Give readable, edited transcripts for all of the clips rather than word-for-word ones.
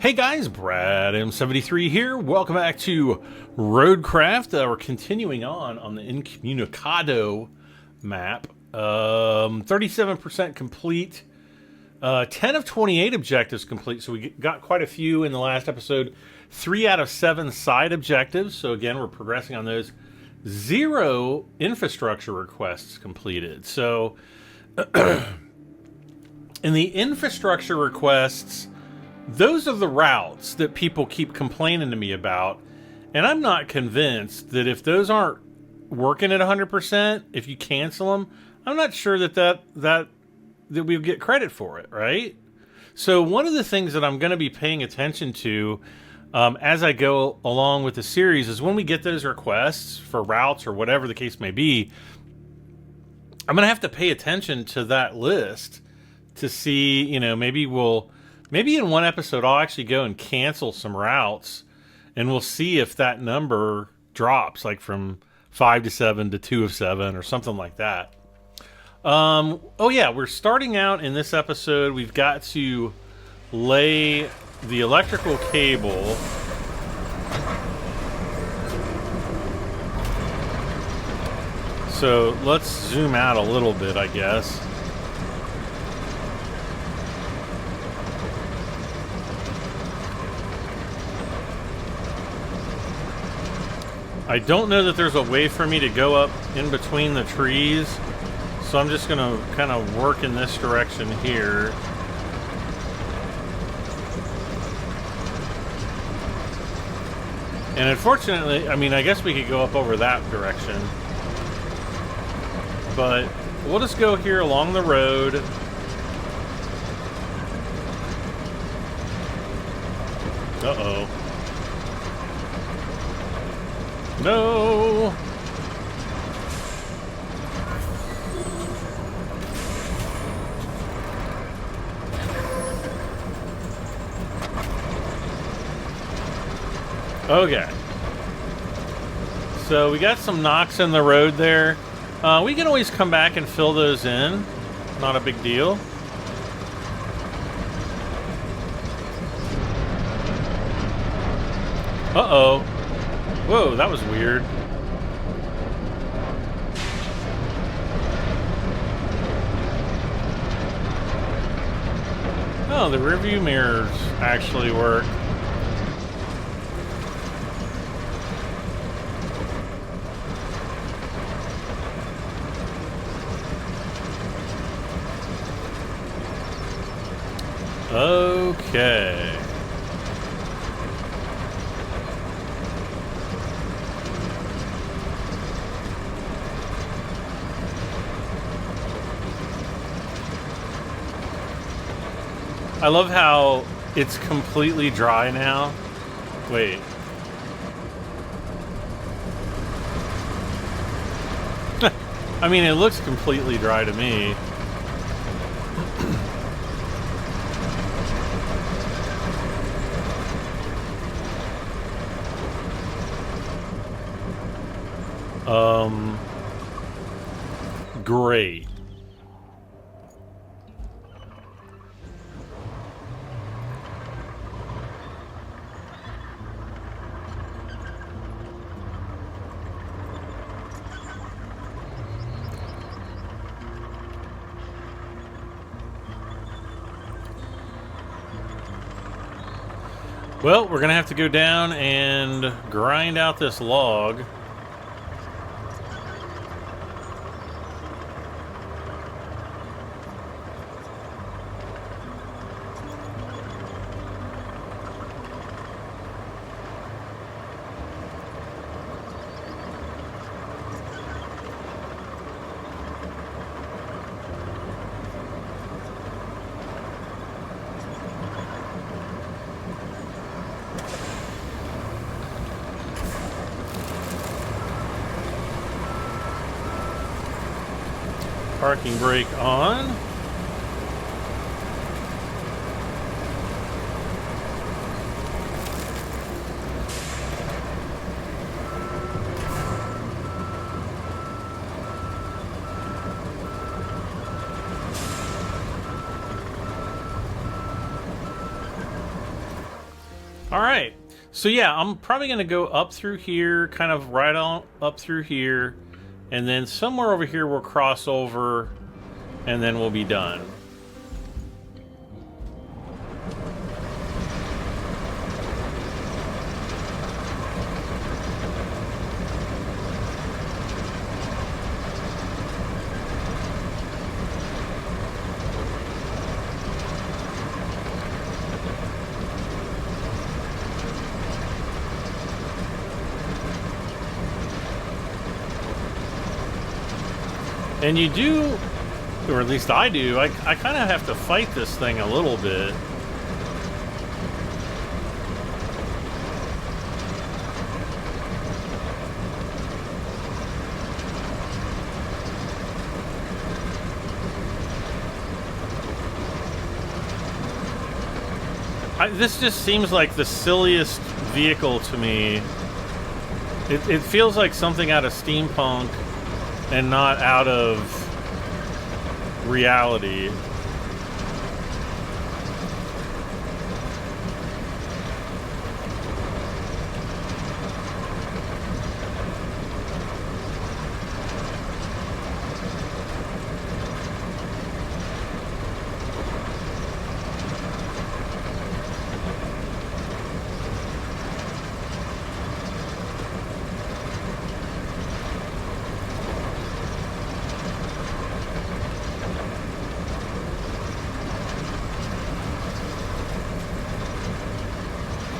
Hey guys, Brad M73 here. Welcome back to ROADCRAFT. We're continuing on the Incommunicado map. 37% complete. 10 of 28 objectives complete, so we got quite a few in the last episode. 3 out of 7 side objectives, so again, we're progressing on those. 0 infrastructure requests completed. So, in the infrastructure requests, those are the routes that people keep complaining to me about, and I'm not convinced that if those aren't working at 100%, if you cancel them, I'm not sure that we'll get credit for it, right? So one of the things that I'm going to be paying attention to as I go along with the series is when we get those requests for routes or whatever the case may be, I'm going to have to pay attention to that list to see, you know, maybe in one episode I'll actually go and cancel some routes, and we'll see if that number drops, like from 5 to 7 to 2 of 7 or something like that. Oh yeah, we're starting out in this episode. We've got to lay the electrical cable. So let's zoom out a little bit, I guess. I don't know that there's a way for me to go up in between the trees, so I'm just going to kind of work in this direction here. And unfortunately, I mean, I guess we could go up over that direction, but we'll just go here along the road. Uh-oh. No! Okay. So we got some knocks in the road there. We can always come back and fill those in. Not a big deal. Uh-oh. Whoa, that was weird. Oh, the rearview mirrors actually work. Okay. I love how it's completely dry now. Wait. I mean, it looks completely dry to me. Great. Well, we're going to have to go down and grind out this log. Parking brake on. All right. So yeah, I'm probably going to go up through here, kind of right on up through here, and then somewhere over here we'll cross over, and then we'll be done. And you do, or at least I do, I kind of have to fight this thing a little bit. This just seems like the silliest vehicle to me. It feels like something out of steampunk and not out of reality.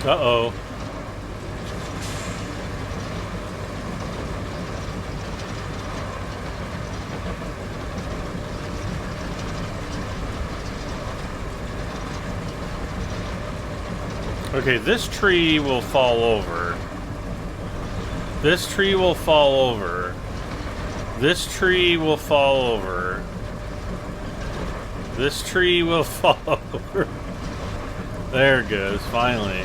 Uh-oh. Okay, this tree will fall over. This tree will fall over. This tree will fall over. This tree will fall over. There it goes, finally.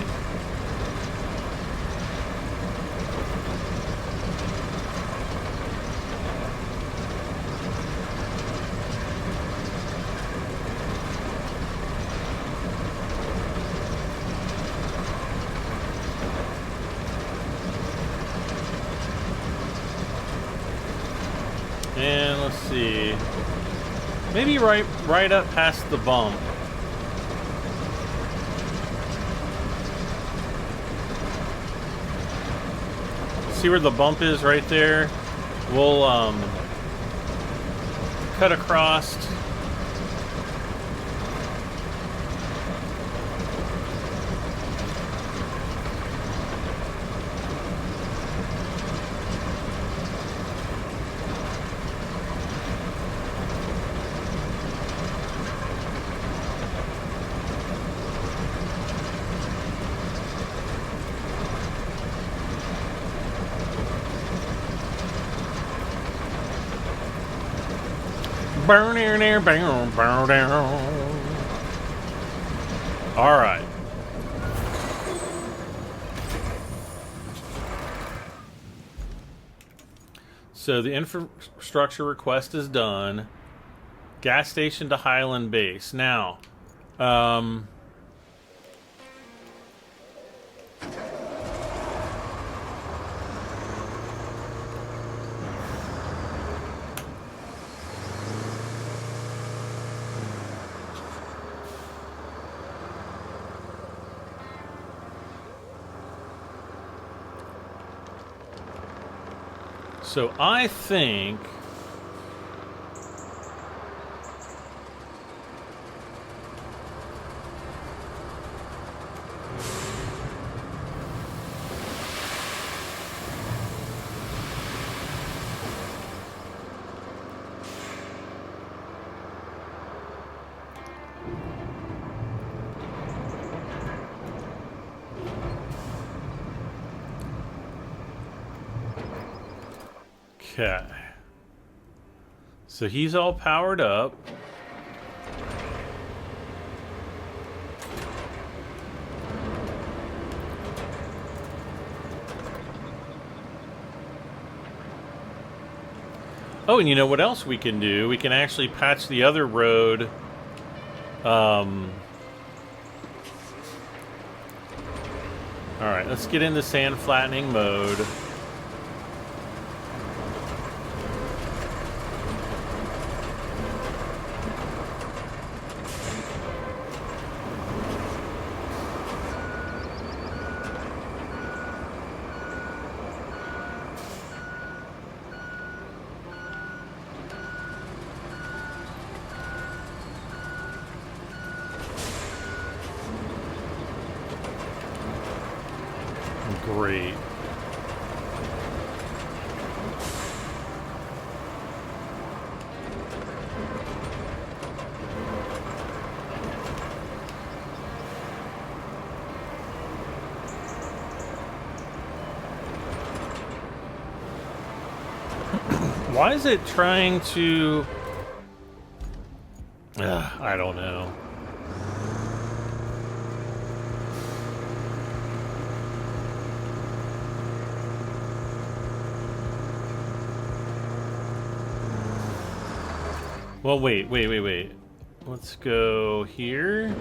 And let's see. Maybe right up past the bump. See where the bump is right there? We'll cut across. Burn there, burn down. All right. So the infrastructure request is done. Gas station to Highland Base. Now, so I think okay. So he's all powered up. Oh, and you know what else we can do? We can actually patch the other road. Alright, let's get into sand flattening mode. Great. Why is it trying to... I don't know. Well, wait. Let's go here.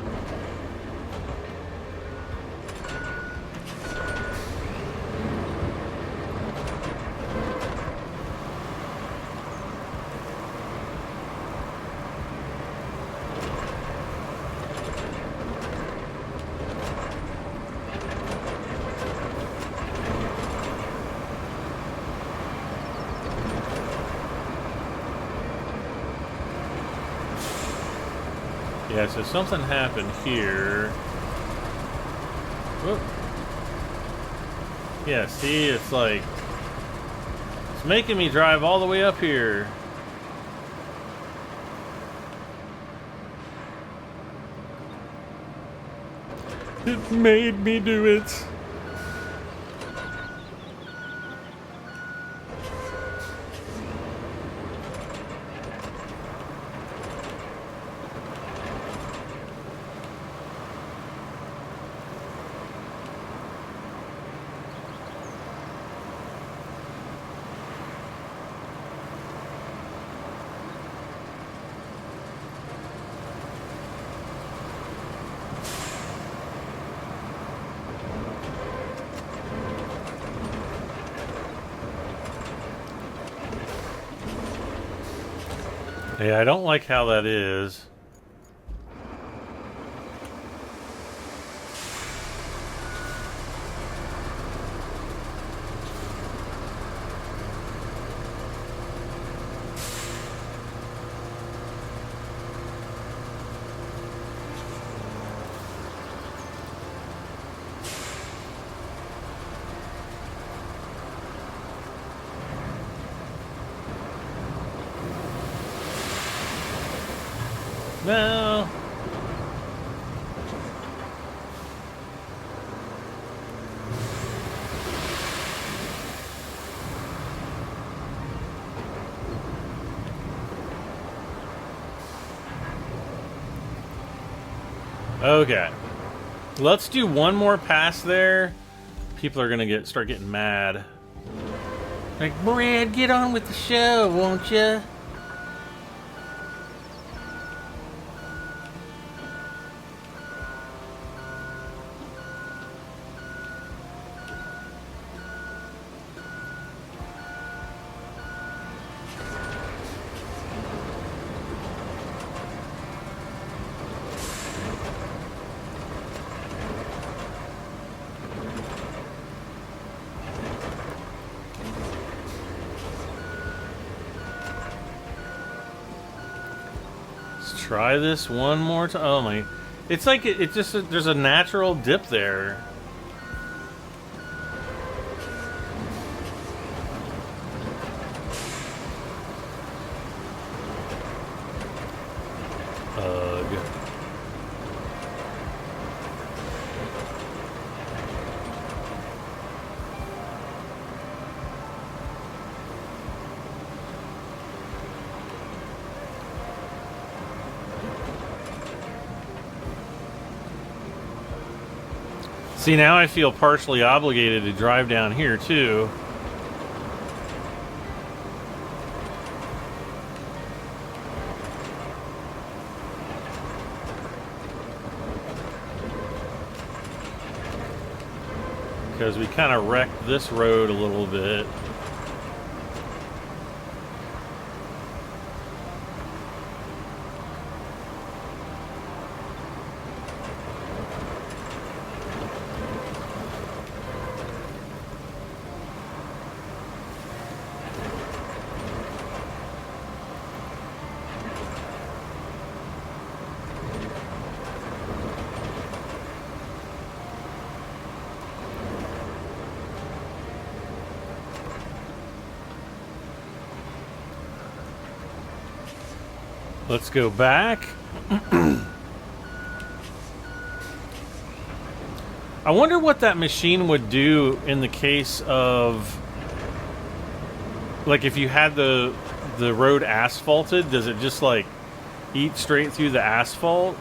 Yeah, so something happened here. Whoop. Yeah, see, it's like... It's making me drive all the way up here. It made me do it. Yeah, I don't like how that is. No. Okay. Let's do one more pass there. People are gonna start getting mad. Like, Brad, get on with the show, won't ya? Try this one more time. Oh my. It's like it just, there's a natural dip there. Ugh. See, now I feel partially obligated to drive down here, too. because we kind of wrecked this road a little bit. Let's go back. I wonder what that machine would do in the case of, like, if you had the road asphalted, does it just like eat straight through the asphalt?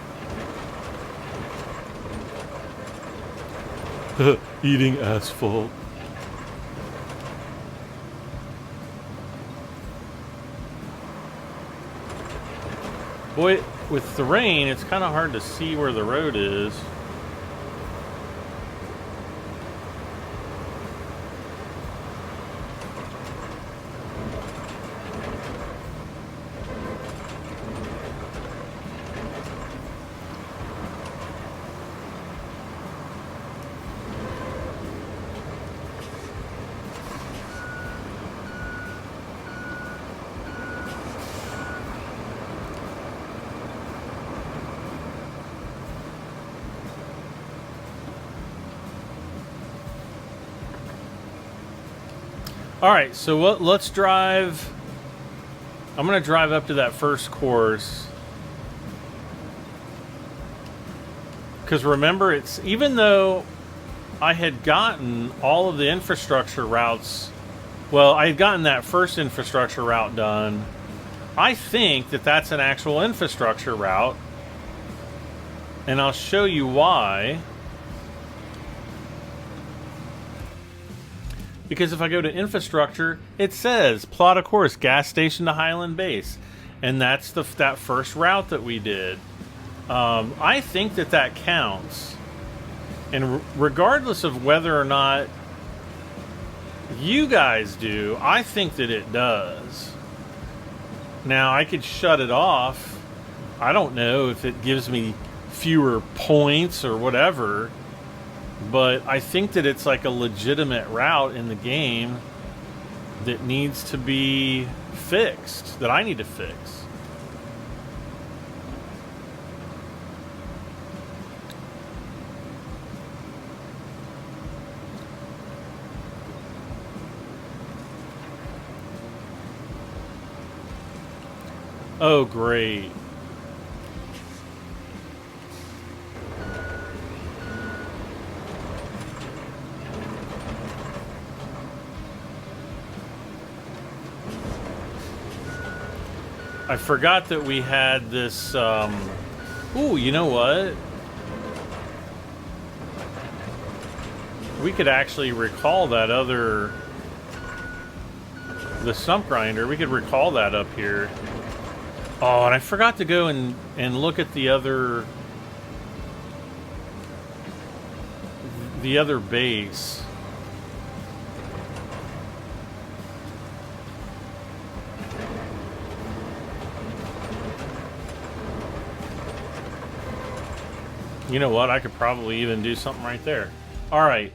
Eating asphalt. Boy, with the rain, it's kind of hard to see where the road is. All right, so let's drive. I'm going to drive up to that first course. Because remember, it's even though I had gotten all of the infrastructure routes, well, I had gotten that first infrastructure route done. I think that that's an actual infrastructure route. And I'll show you why. Because if I go to infrastructure, it says plot a course, gas station to Highland Base. And that's that first route that we did. I think that that counts. And regardless of whether or not you guys do, I think that it does. Now, I could shut it off. I don't know if it gives me fewer points or whatever. But I think that it's like a legitimate route in the game that needs to be fixed, that I need to fix. Oh, great. I forgot that we had this, ooh, you know what? We could actually recall that other, the stump grinder, we could recall that up here. Oh, and I forgot to go and look at the other base. You know what? I could probably even do something right there. All right.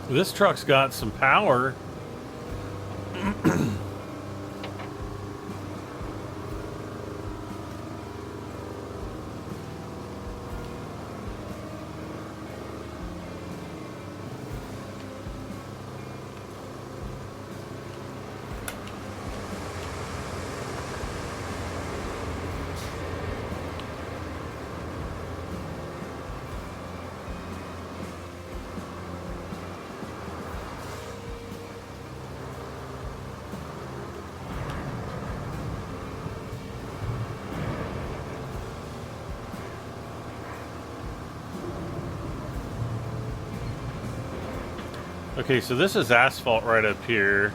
This truck's got some power. Okay, so this is asphalt right up here.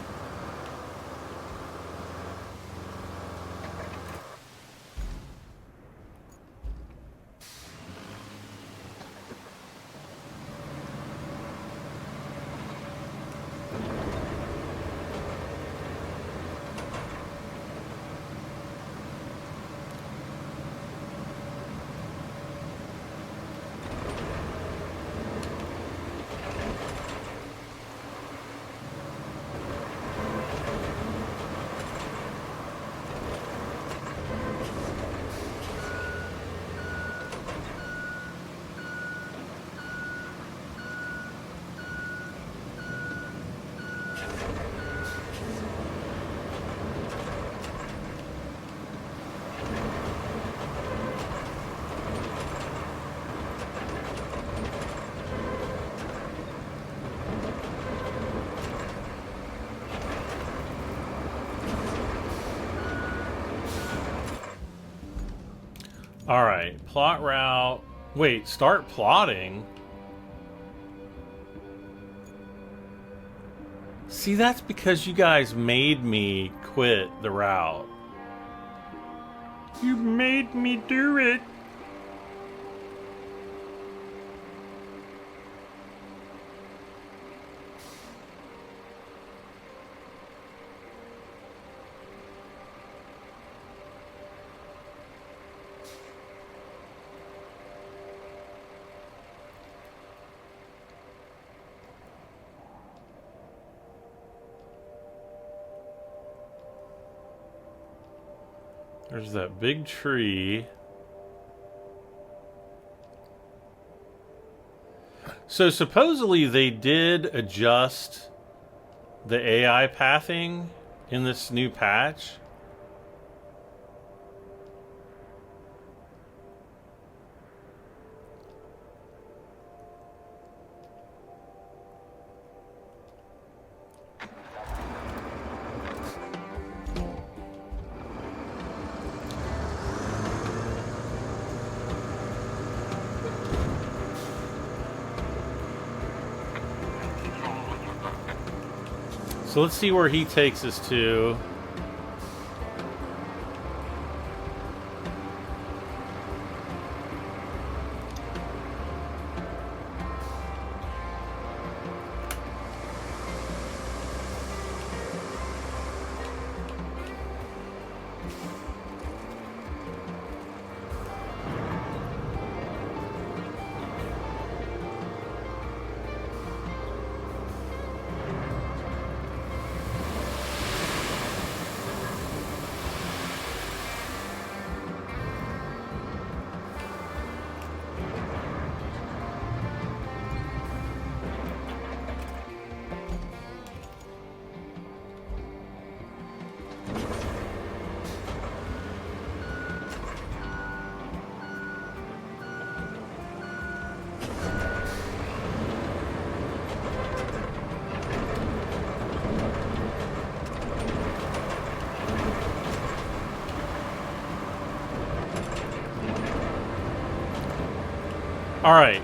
All right, plot route. Wait, start plotting? See, that's because you guys made me quit the route. You made me do it. There's that big tree. So supposedly they did adjust the AI pathing in this new patch. So let's see where he takes us to. Alright,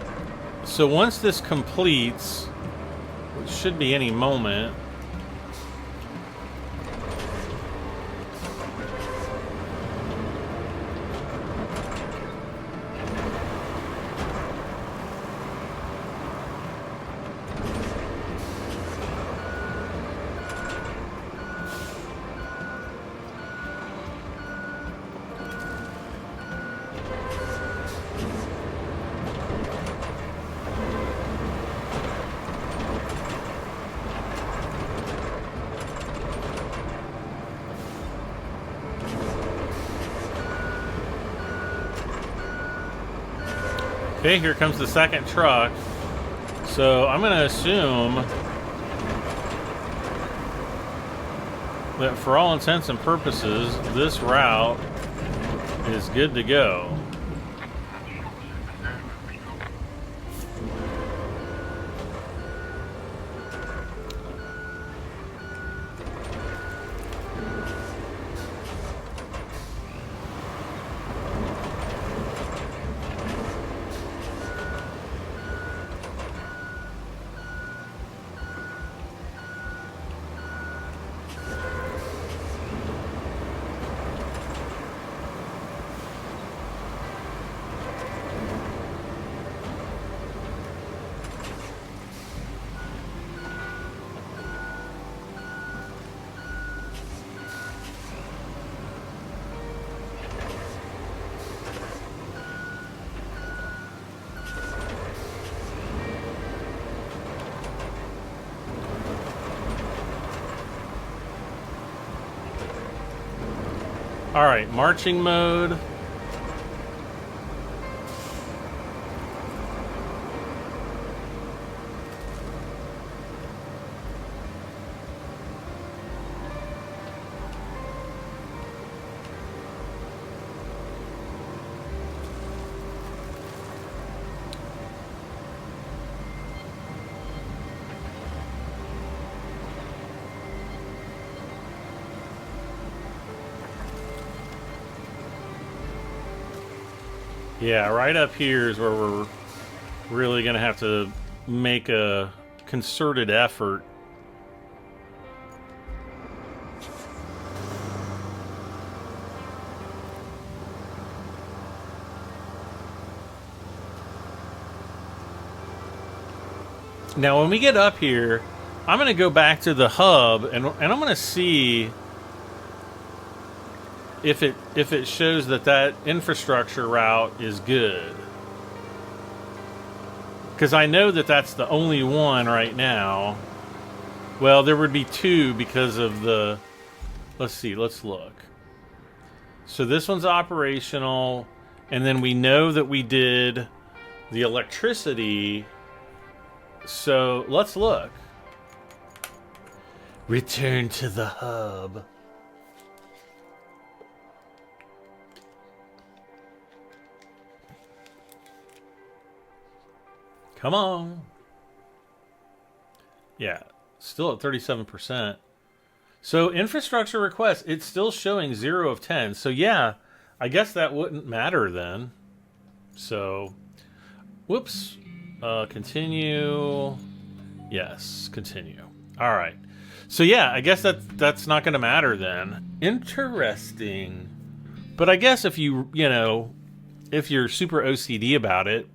so once this completes, which should be any moment, okay, here comes the second truck. So I'm going to assume that for all intents and purposes, this route is good to go. All right, marching mode. Yeah, right up here is where we're really going to have to make a concerted effort. Now, when we get up here, I'm going to go back to the hub, and I'm going to see if it shows that infrastructure route is good. Because I know that that's the only one right now. Well, there would be two because of the... Let's see, let's look. So this one's operational, and then we know that we did the electricity. So let's look. Return to the hub. Come on. Yeah, still at 37%. So infrastructure requests, it's still showing 0 of 10. So yeah, I guess that wouldn't matter then. So, whoops. Continue. Yes, continue. All right. So yeah, I guess that's not going to matter then. Interesting. But I guess if you know, if you're super OCD about it,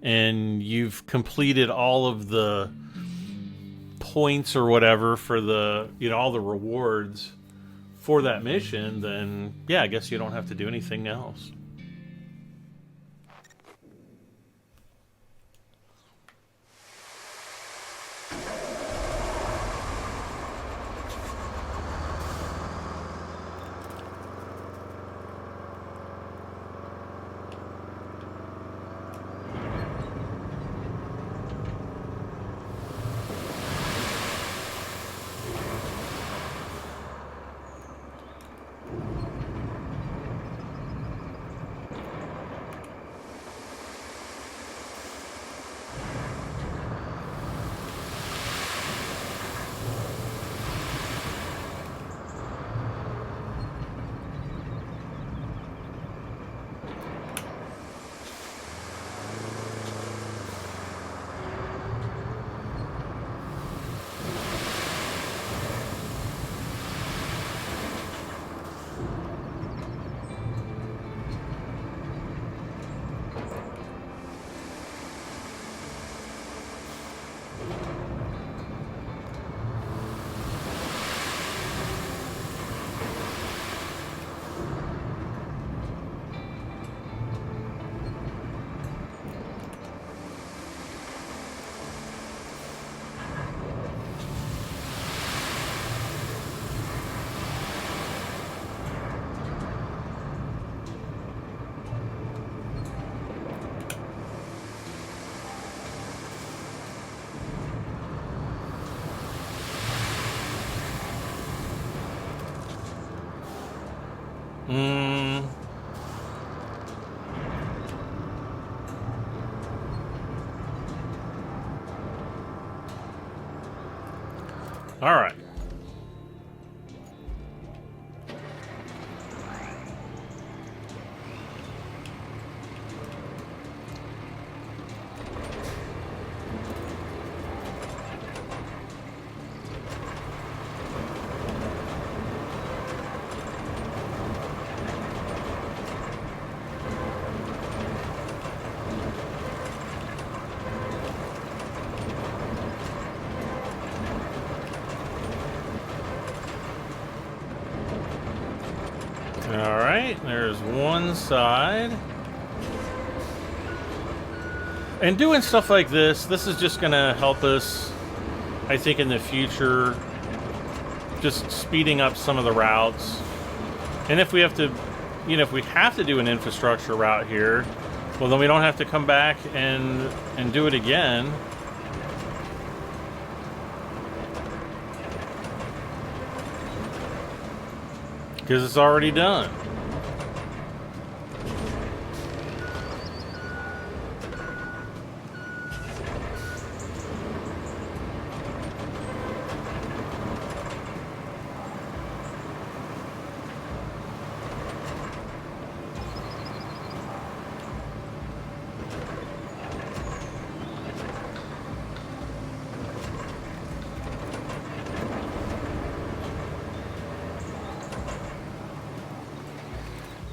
and you've completed all of the points or whatever for the, all the rewards for that mission, then yeah, I guess you don't have to do anything else. All right. There's one side. And doing stuff like this is just going to help us, I think, in the future, just speeding up some of the routes And if we have to, you know, if we have to do an infrastructure route here, well, then we don't have to come back and do it again. Because it's already done.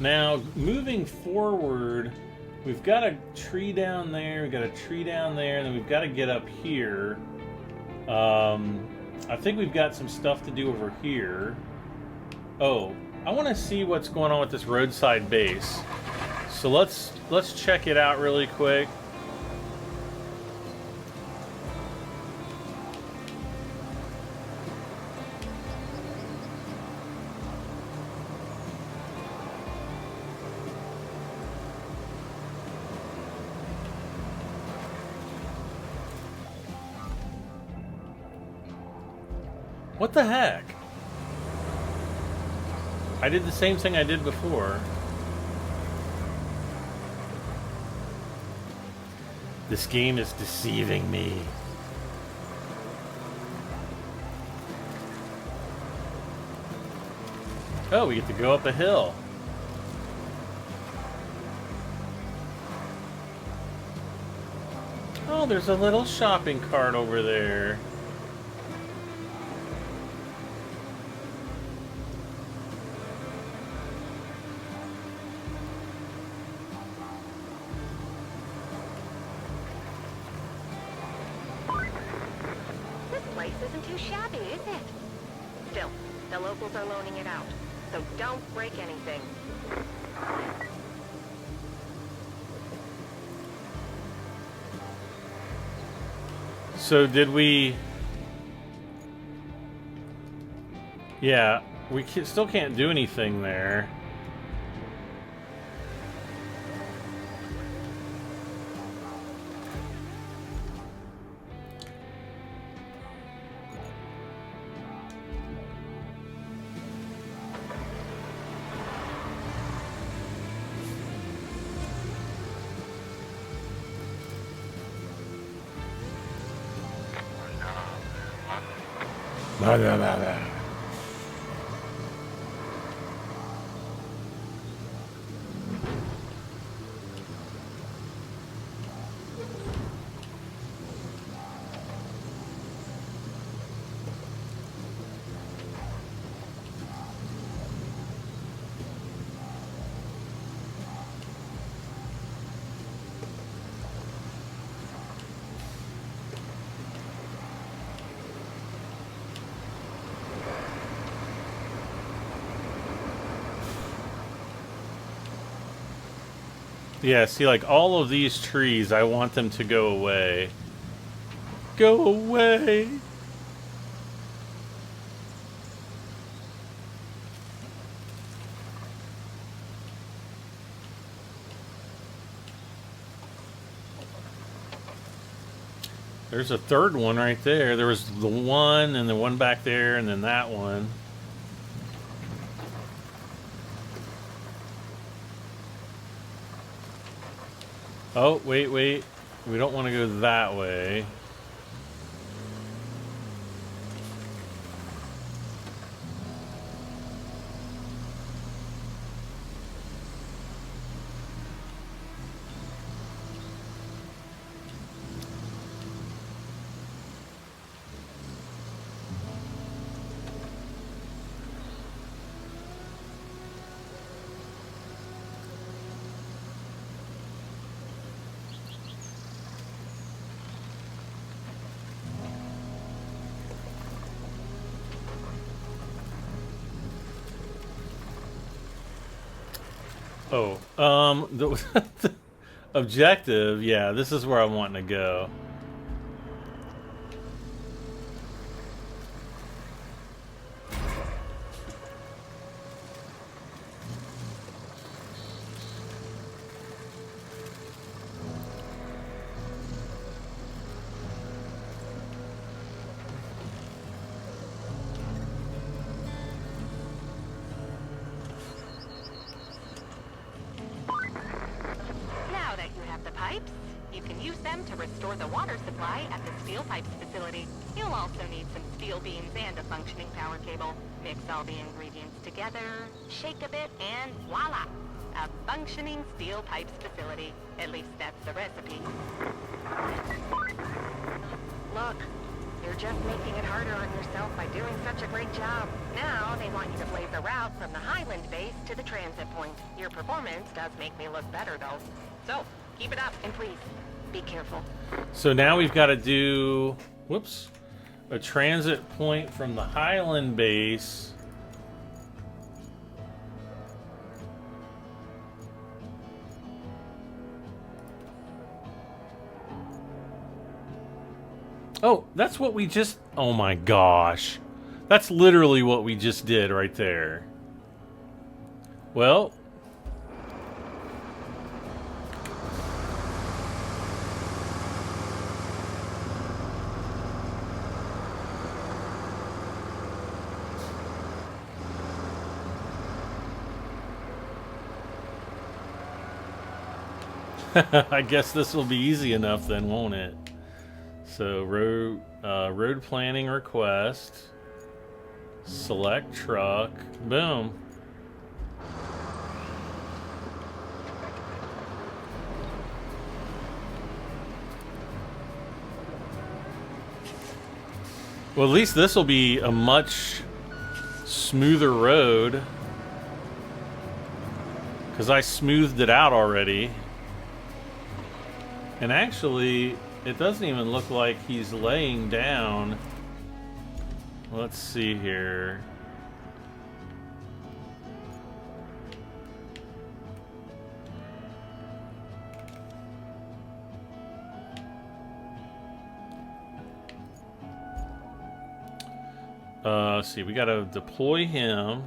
Now, moving forward, we've got a tree down there, we've got a tree down there, and then we've got to get up here. I think we've got some stuff to do over here. Oh, I want to see what's going on with this roadside base. So let's check it out really quick. What the heck? I did the same thing I did before. This game is deceiving me. Oh, we get to go up a hill. Oh, there's a little shopping cart over there. Isn't too shabby, is it? Still, the locals are loaning it out, so don't break anything. So did we... Yeah, we still can't do anything there. Blah, blah, blah, blah. Yeah, see, like, all of these trees, I want them to go away. Go away! There's a third one right there. There was the one, and the one back there, and then that one. Oh, wait. We don't want to go that way. Oh, the objective, yeah, this is where I'm wanting to go. them to restore the water supply at the steel pipes facility. You'll also need some steel beams and a functioning power cable. Mix all the ingredients together, shake a bit, and voila! A functioning steel pipes facility. At least that's the recipe. Look, you're just making it harder on yourself by doing such a great job. Now they want you to blaze a route from the Highland base to the transit point. Your performance does make me look better, though. So, keep it up, and please, be careful. So now we've got to do, whoops, a transit point from the Highland base. Oh, that's what we just... Oh my gosh. That's literally what we just did right there. Well... I guess this will be easy enough then, won't it? So road planning request, select truck, boom. Well, at least this will be a much smoother road, because I smoothed it out already. And actually, it doesn't even look like he's laying down. Let's see here. Let's see, we gotta deploy him.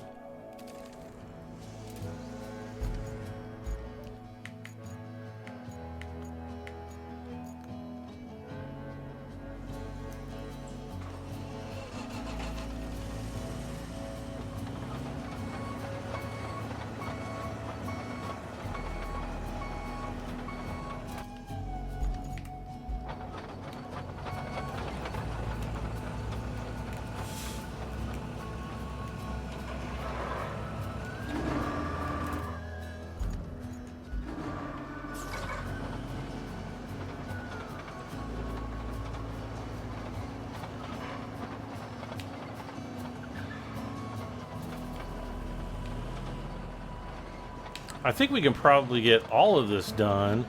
I think we can probably get all of this done.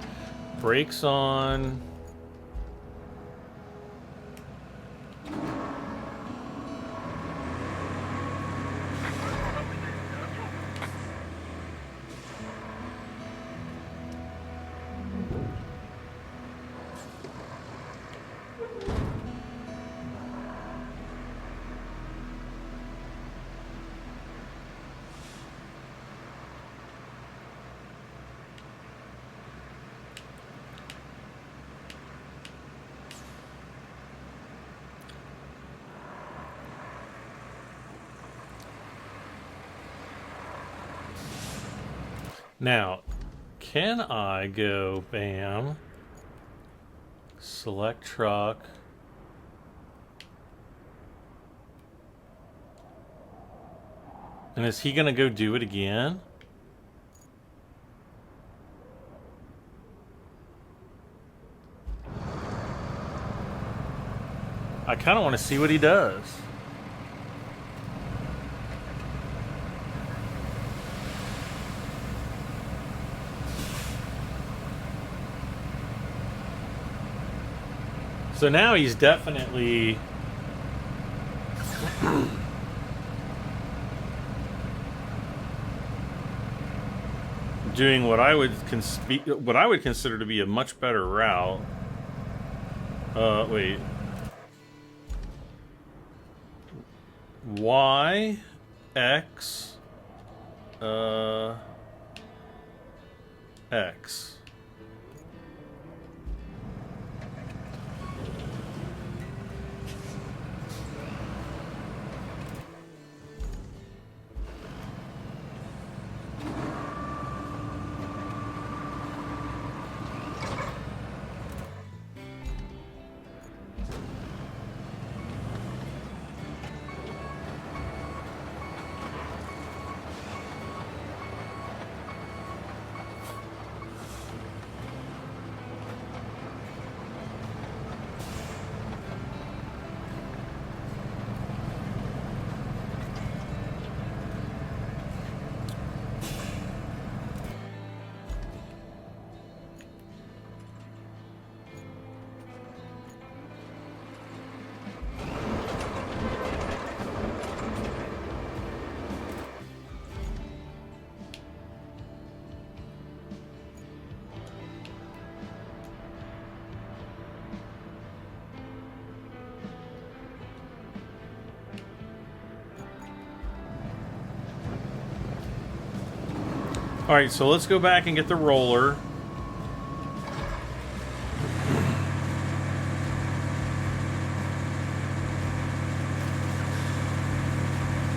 Brakes on. Now, can I go, bam, select truck, and is he gonna go do it again? I kind of want to see what he does. So now he's definitely doing what I would consider to be a much better route. Wait. Y, X, X. Alright, so let's go back and get the roller.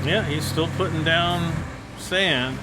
Yeah, he's still putting down sand.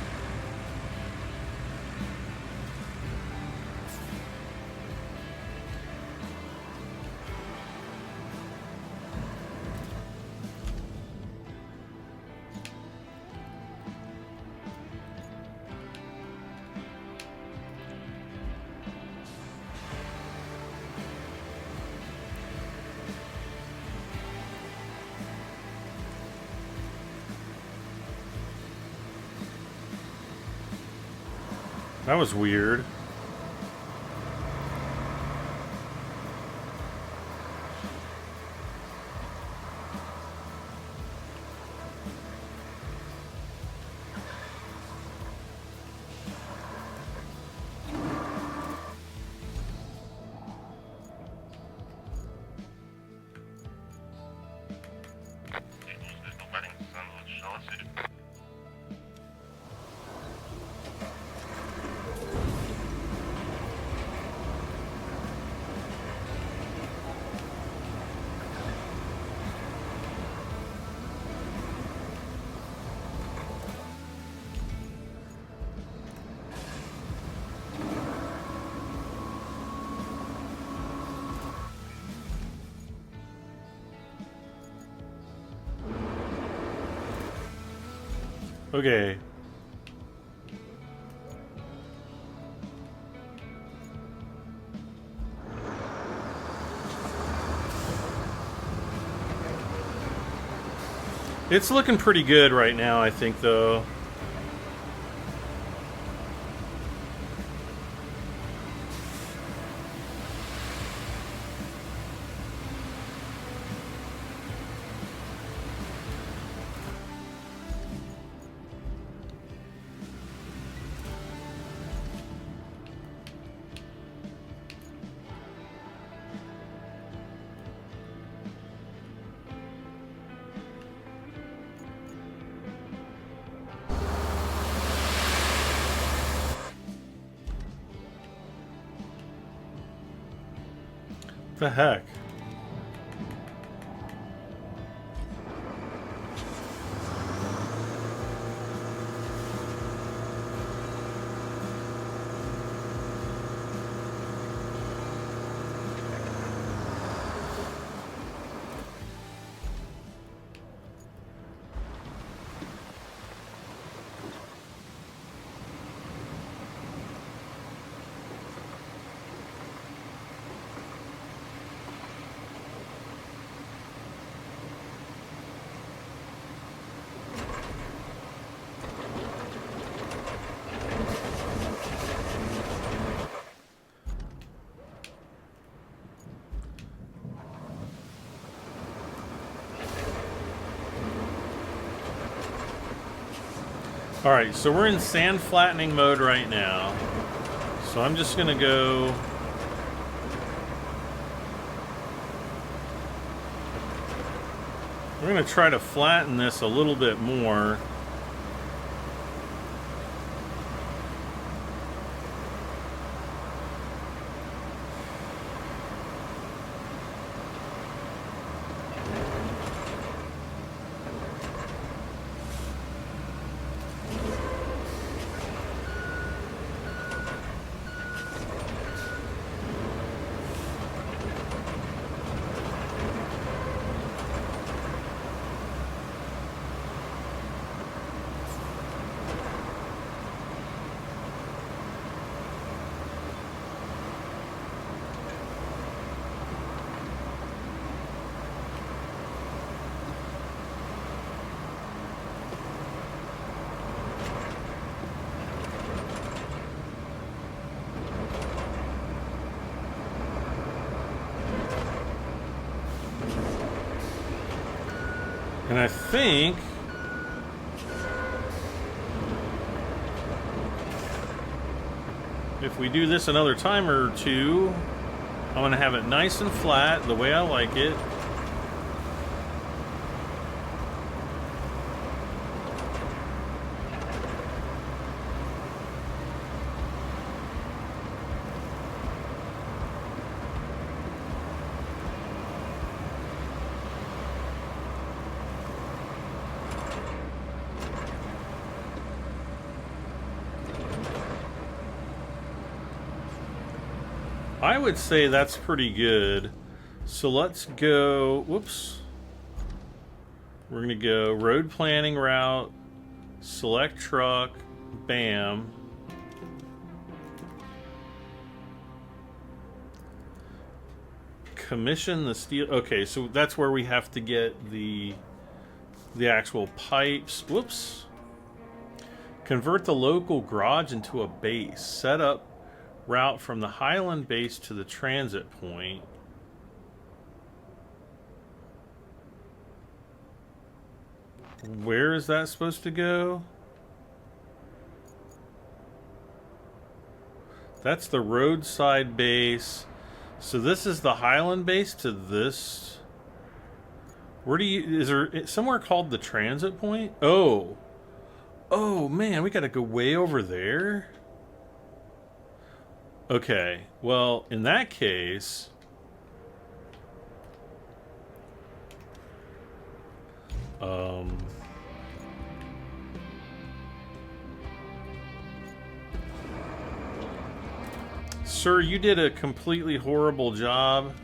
That was weird. Okay. It's looking pretty good right now, I think, though. The heck? Alright, so we're in sand flattening mode right now. So I'm just gonna go... We're gonna try to flatten this a little bit more. And I think if we do this another time or two, I'm going to have it nice and flat the way I like it. I would say that's pretty good. So let's go, whoops. We're gonna go road planning route, select truck, bam. Commission the steel. Okay, so that's where we have to get the actual pipes. Whoops. Convert the local garage into a base. Set up route from the Highland base to the transit point. Where is that supposed to go? That's the roadside base. So this is the Highland base to this. Where do you, is there somewhere called the transit point? Oh. Oh man, we gotta go way over there. Okay, well, in that case, sir, you did a completely horrible job.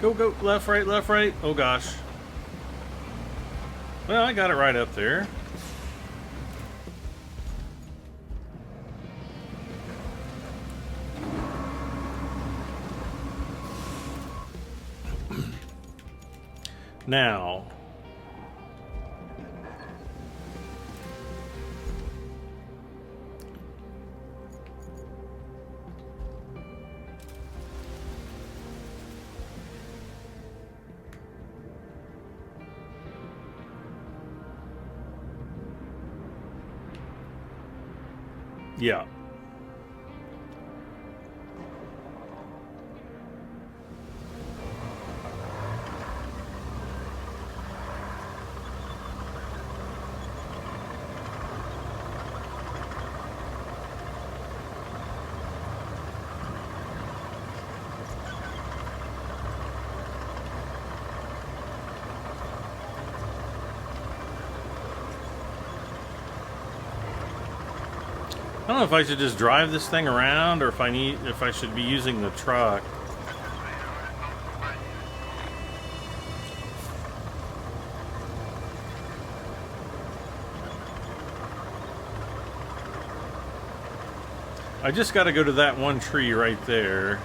Go, go, left, right, left, right. Oh gosh. Well, I got it right up there. Now, yeah. I don't know if I should just drive this thing around or if I should be using the truck. I just got to go to that one tree right there.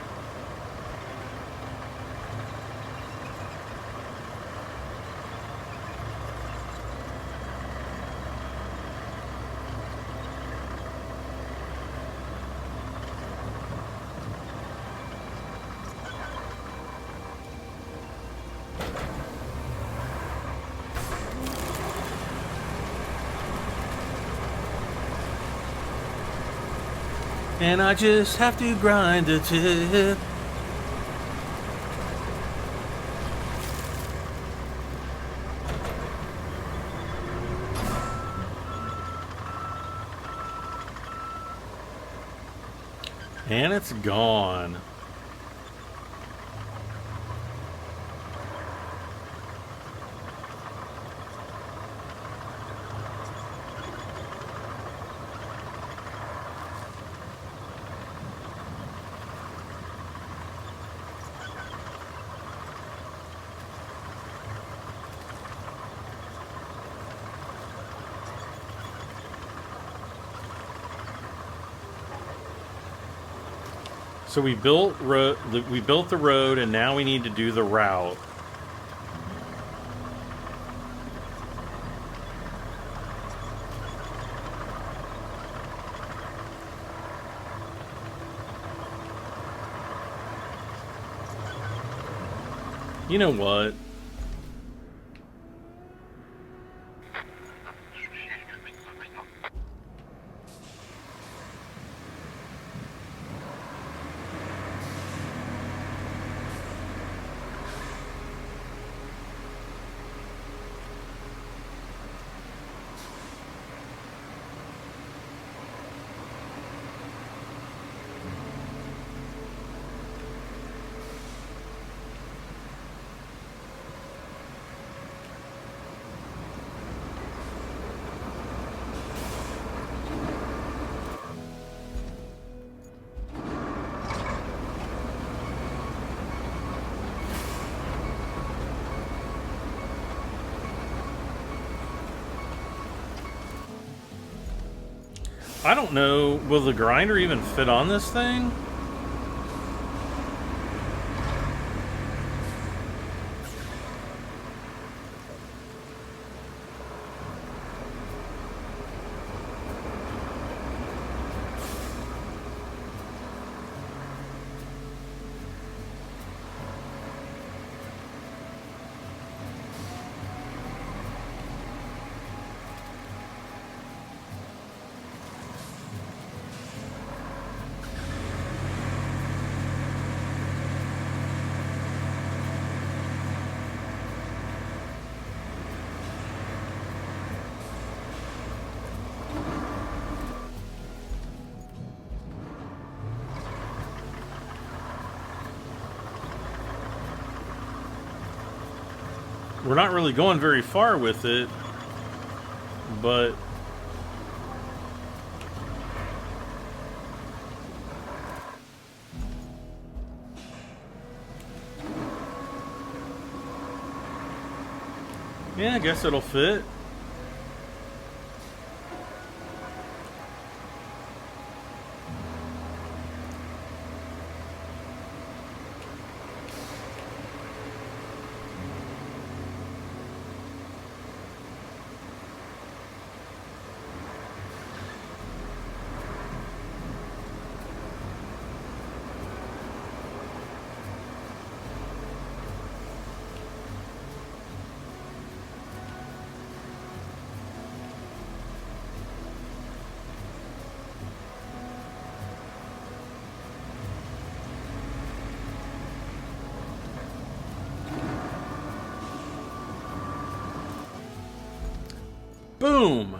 And I just have to grind a chip. And it's gone. So we built the road, and now we need to do the route. You know what? I don't know. Will the grinder even fit on this thing? We're not really going very far with it, but yeah, I guess it'll fit. Boom!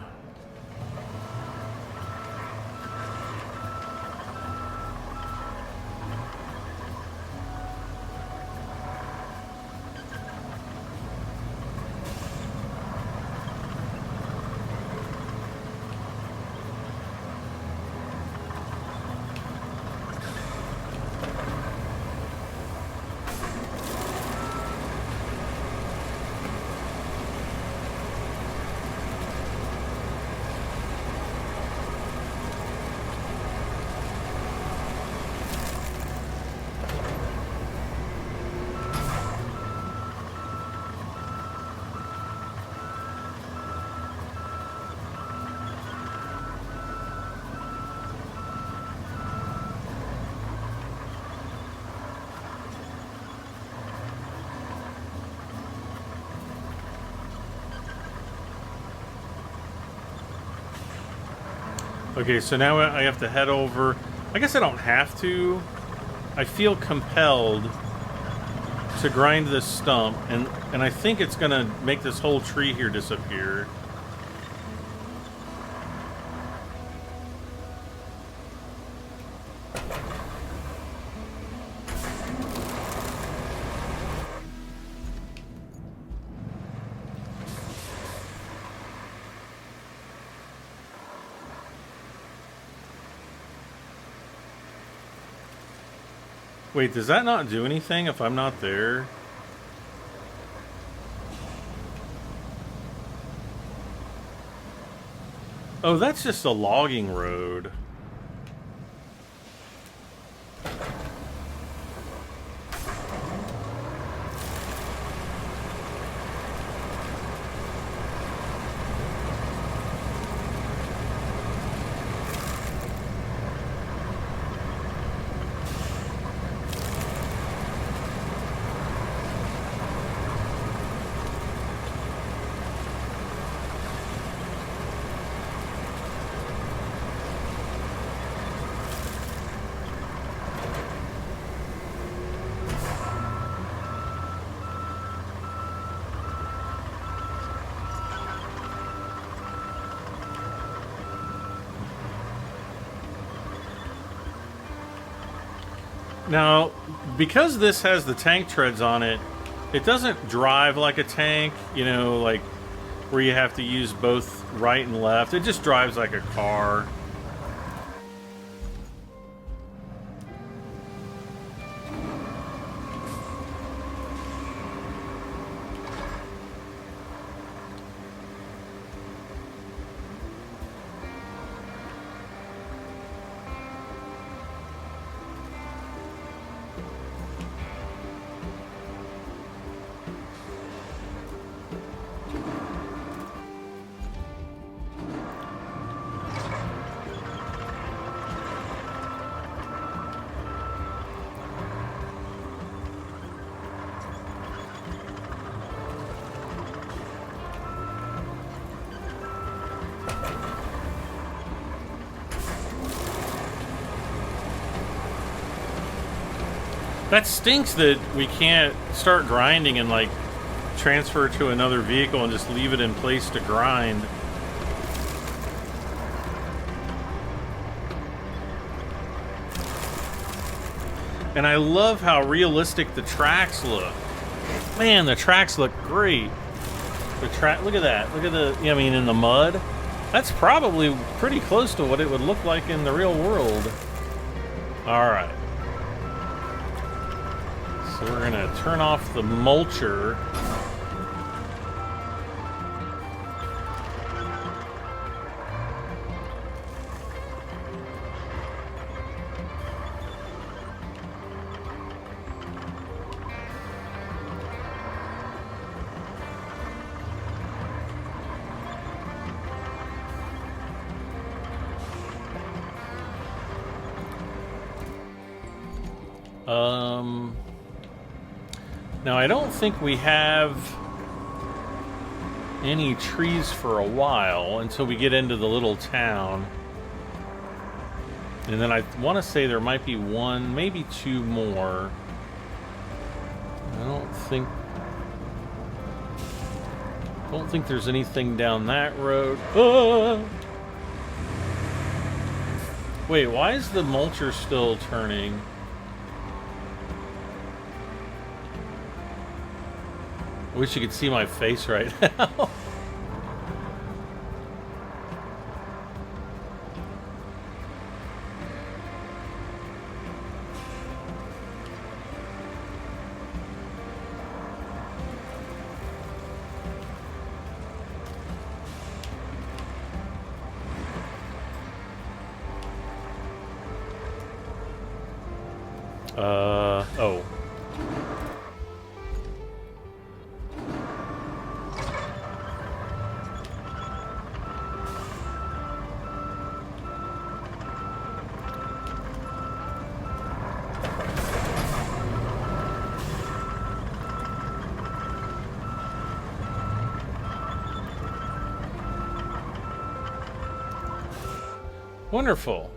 Okay, so now I have to head over I guess I don't have to. I feel compelled to grind this stump, and I think it's gonna make this whole tree here disappear. Wait, does that not do anything if I'm not there? Oh, that's just a logging road. Now, because this has the tank treads on it, it doesn't drive like a tank, you know, like where you have to use both right and left. It just drives like a car. That stinks that we can't start grinding and like transfer to another vehicle and just leave it in place to grind. And I love how realistic the tracks look. Man, the tracks look great. The track, look at that. Look at the, I mean, in the mud. That's probably pretty close to what it would look like in the real world. All right. So we're gonna turn off the mulcher. Now I don't think we have any trees for a while until we get into the little town. And then I want to say there might be one, maybe two more. I don't think there's anything down that road. Ah! Wait, why is the mulcher still turning? I wish you could see my face right now. Oh. Wonderful.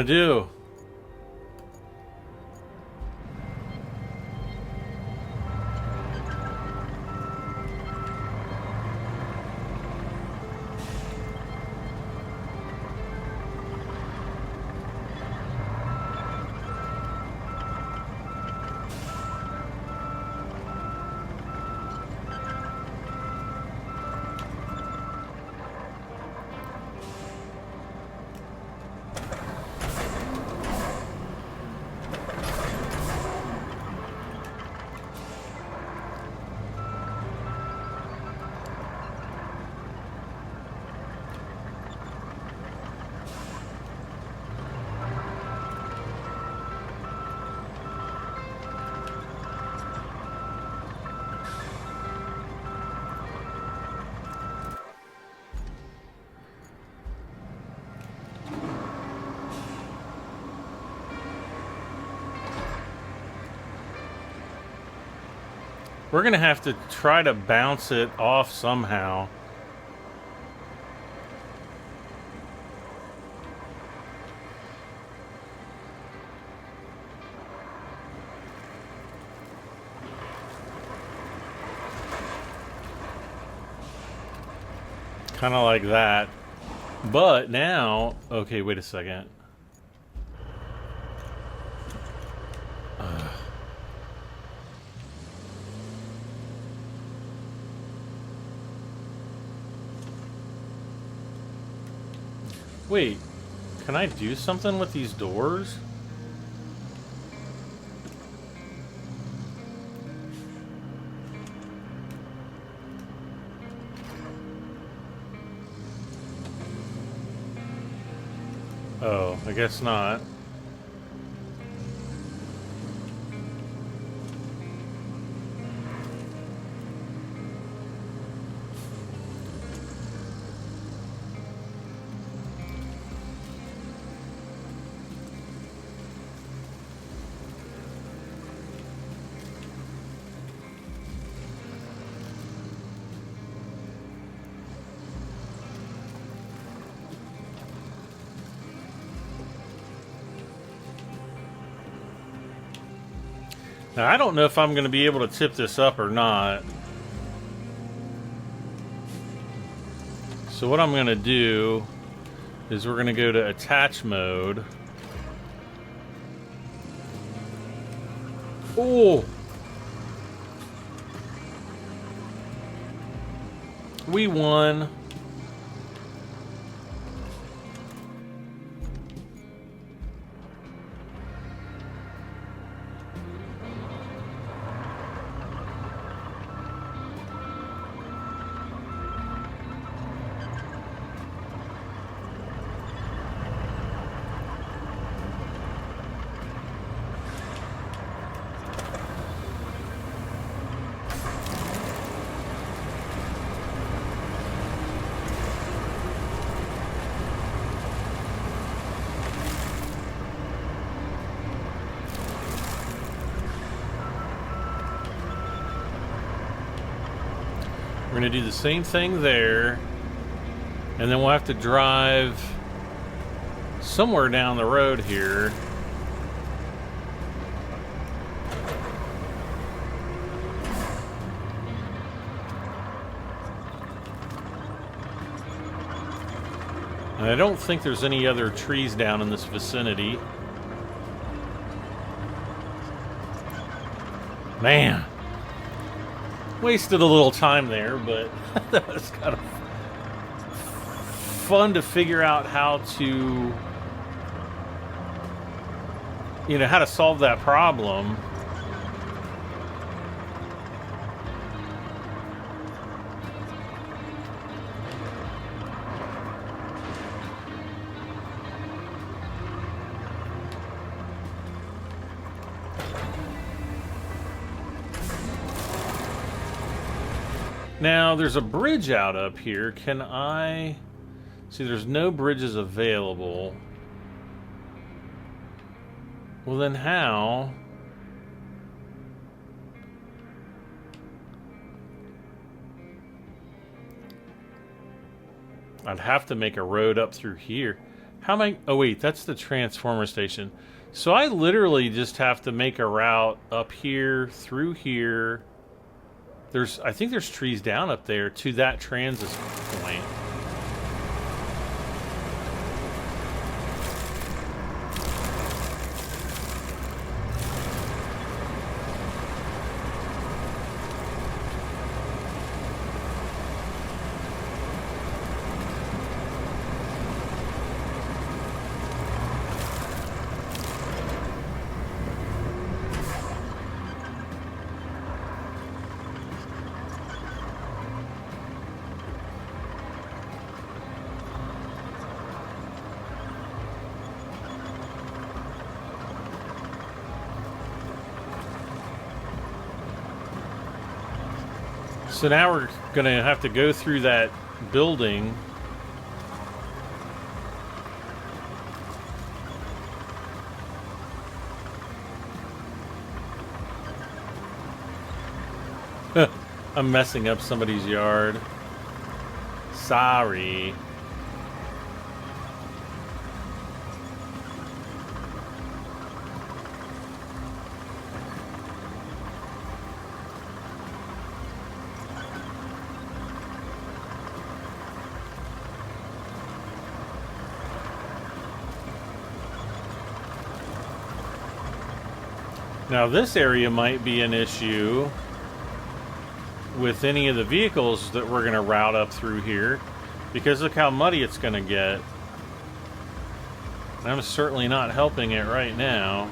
gonna do? We're gonna have to try to bounce it off somehow. Kind of like that. But now, okay, wait a second. Wait, can I do something with these doors? Oh, I guess not. Now, I don't know if I'm going to be able to tip this up or not. So what I'm going to do is we're going to go to attach mode. Oh! We won. We're going to do the same thing there, and then we'll have to drive somewhere down the road here. And I don't think there's any other trees down in this vicinity. Man. Wasted a little time there, but that was kind of fun to figure out how to, you know, how to solve that problem. Now, there's a bridge out up here. Can I... See, there's no bridges available. Well, then how... I'd have to make a road up through here. How am I... Oh, wait, that's the transformer station. So I literally just have to make a route up here, through here. I think there's trees down up there to that transit point. So now we're going to have to go through that building. I'm messing up somebody's yard. Sorry. Now this area might be an issue with any of the vehicles that we're going to route up through here, because look how muddy it's going to get. I'm certainly not helping it right now.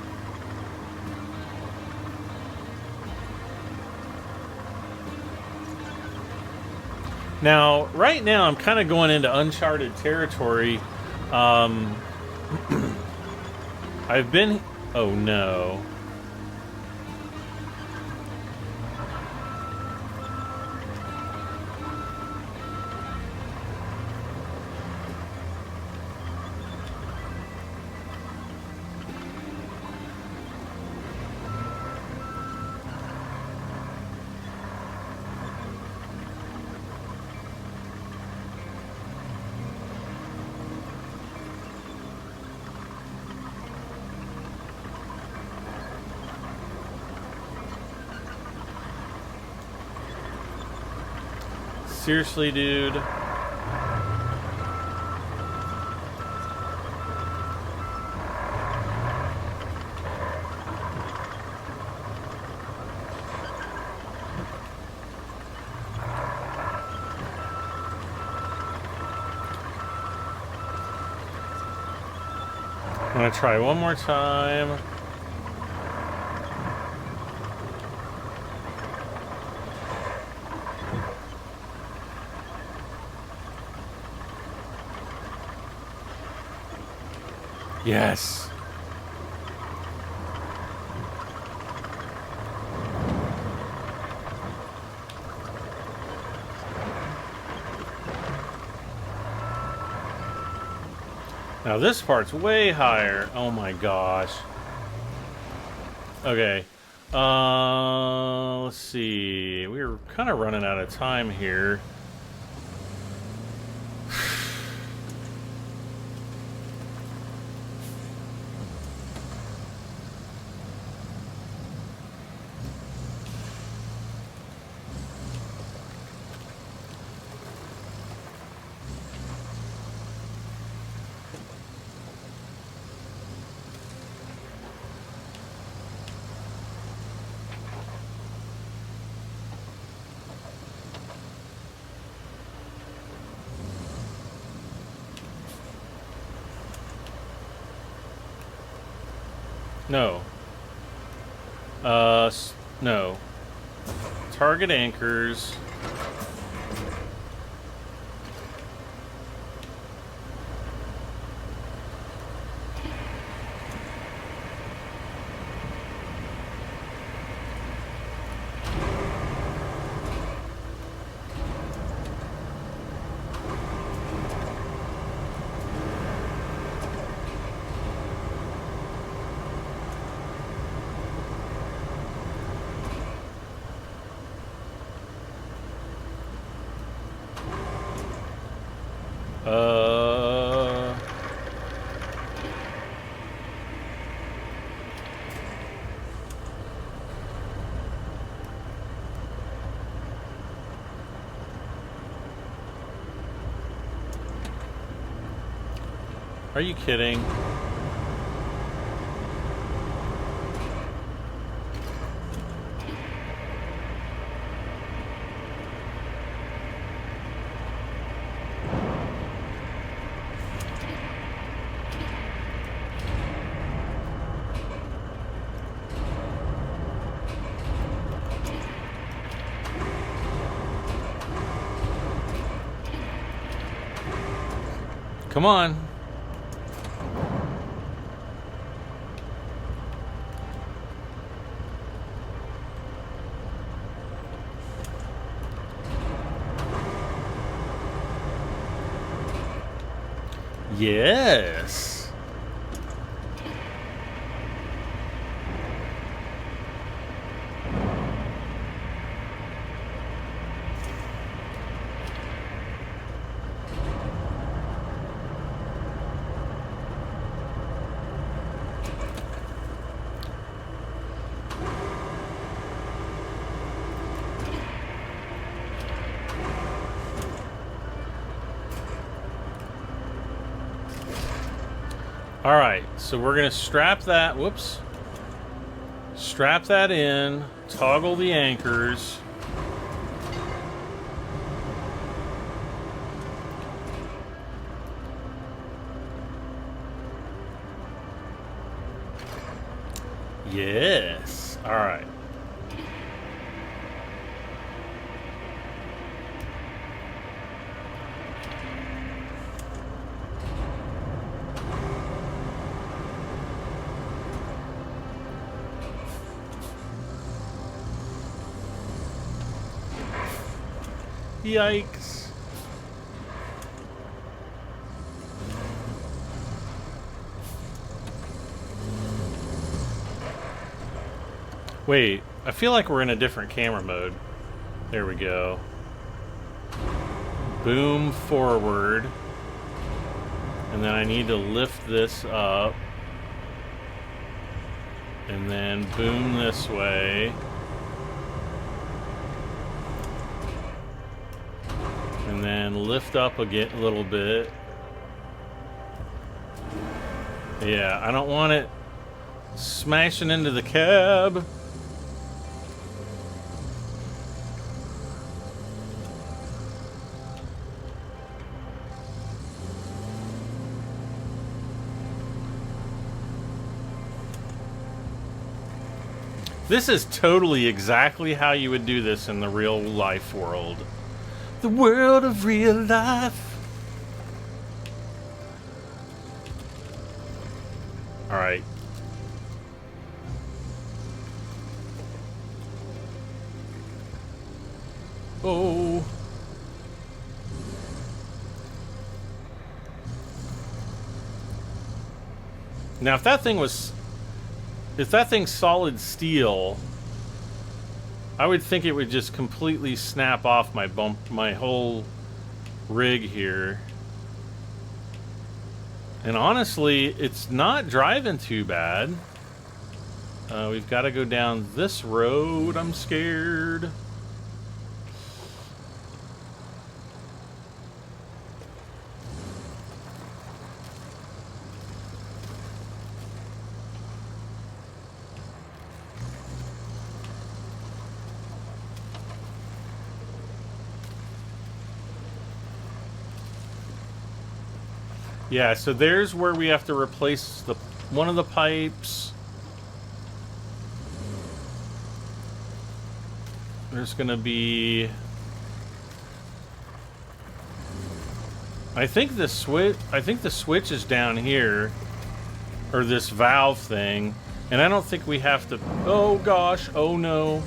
Now, right now I'm kind of going into uncharted territory. I've been... Oh no. Seriously, dude. I'm gonna try one more time. Yes. Now this part's way higher. Oh my gosh. Okay. Let's see. We're kind of running out of time here. No. No. Target anchors. Are you kidding? Come on. Yes. All right, so we're gonna strap that, whoops. Strap that in, toggle the anchors. Yes, all right. Yikes. Wait, I feel like we're in a different camera mode. There we go. Boom forward. And then I need to lift this up. And then boom this way. And then lift up again a little bit. Yeah, I don't want it smashing into the cab. This is totally exactly how you would do this in the real life world. The world of real life. All right. Oh. Now, if that thing's solid steel, I would think it would just completely snap off my whole rig here. And honestly, it's not driving too bad. We've got to go down this road. I'm scared. Yeah, so there's where we have to replace one of the pipes. There's gonna be, I think the switch is down here, or this valve thing, and I don't think we have to. Oh gosh! Oh no!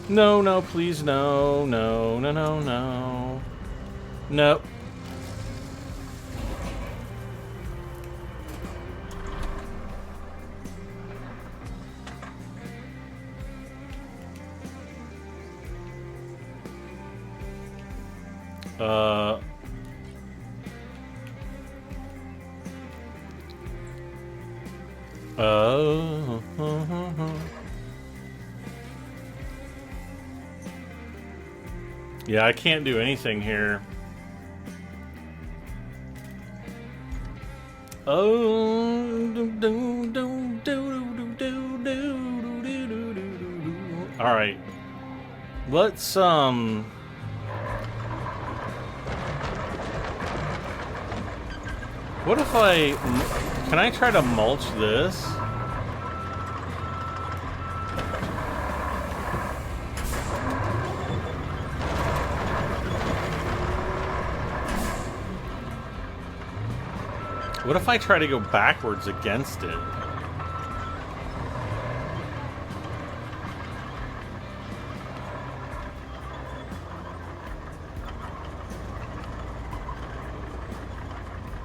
No, no, please, no, no, no, no, no, no. Yeah, I can't do anything here. All right. Let's what if can I try to mulch this? What if I try to go backwards against it?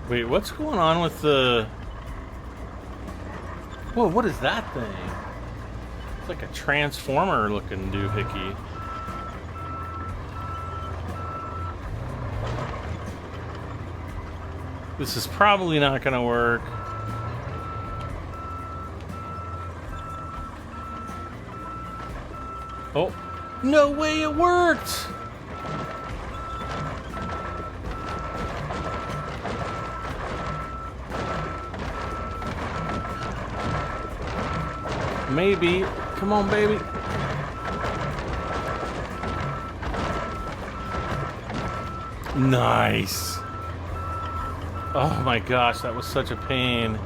Wait, what's going on with the... Whoa, what is that thing? It's like a transformer looking doohickey. This is probably not gonna work. Oh, no way it worked! Maybe. Come on, baby. Nice. Oh my gosh, that was such a pain.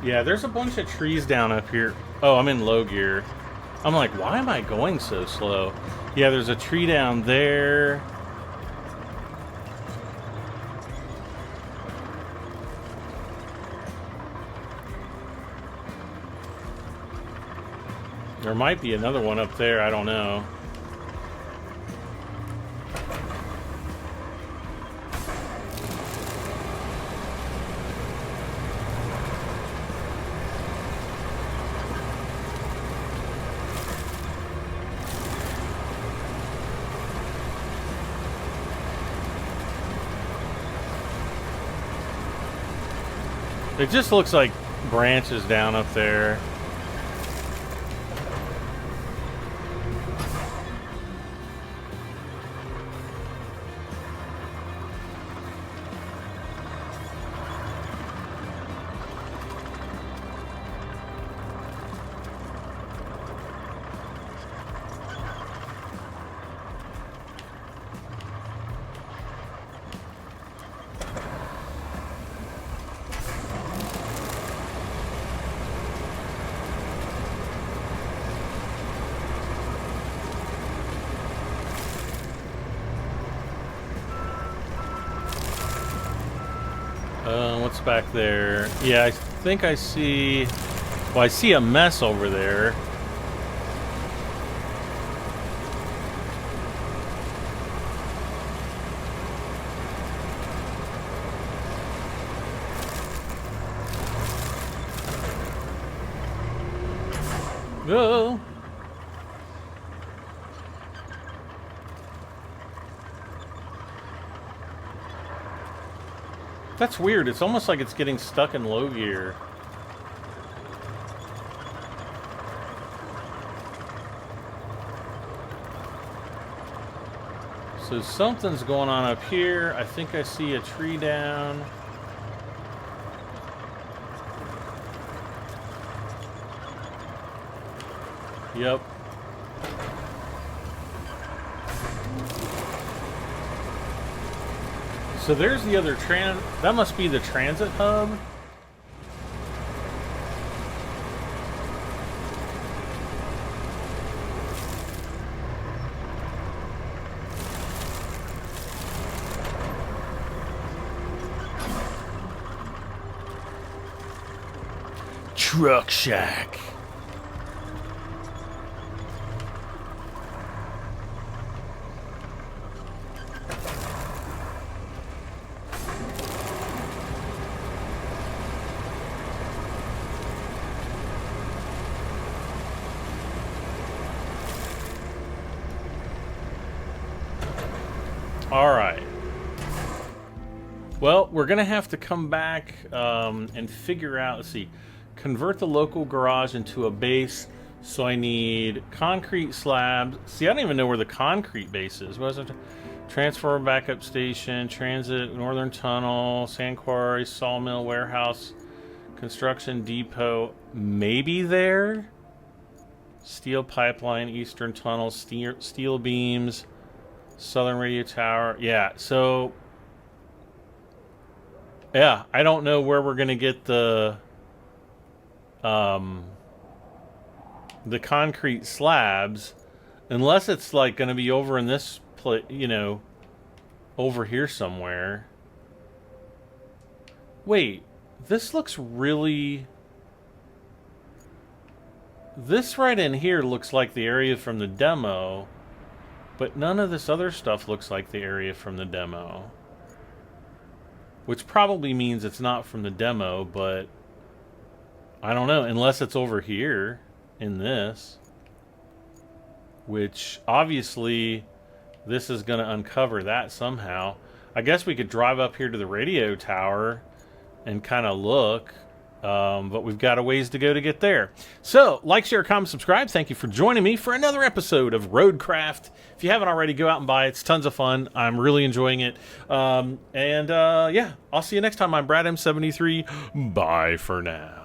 Yeah, there's a bunch of trees down up here. Oh, I'm in low gear. I'm like, why am I going so slow? Yeah, there's a tree down there. There might be another one up there, I don't know. It just looks like branches down up there. What's back there? Yeah, I think I see... Well, I see a mess over there. Go! That's weird. It's almost like it's getting stuck in low gear. So something's going on up here. I think I see a tree down. Yep. So there's the other that must be the transit hub. Truck Shack. Well, we're going to have to come back and figure out, let's see, convert the local garage into a base. So I need concrete slabs. See, I don't even know where the concrete base is. What is it? Transformer backup station, transit, northern tunnel, sand quarry, sawmill, warehouse, construction depot. Maybe there? Steel pipeline, eastern tunnel, steel beams, southern radio tower. Yeah, so... yeah, I don't know where we're going to get the concrete slabs, unless it's like going to be over in this place, you know, over here somewhere. Wait, this looks really... this right in here looks like the area from the demo, but none of this other stuff looks like the area from the demo. Which probably means it's not from the demo, but I don't know, unless it's over here in this. Which, obviously, this is going to uncover that somehow. I guess we could drive up here to the radio tower and kind of look. But we've got a ways to go to get there. So, like, share, comment, subscribe. Thank you for joining me for another episode of ROADCRAFT. If you haven't already, go out and buy it. It's tons of fun. I'm really enjoying it. Yeah, I'll see you next time. I'm Brad M73. Bye for now.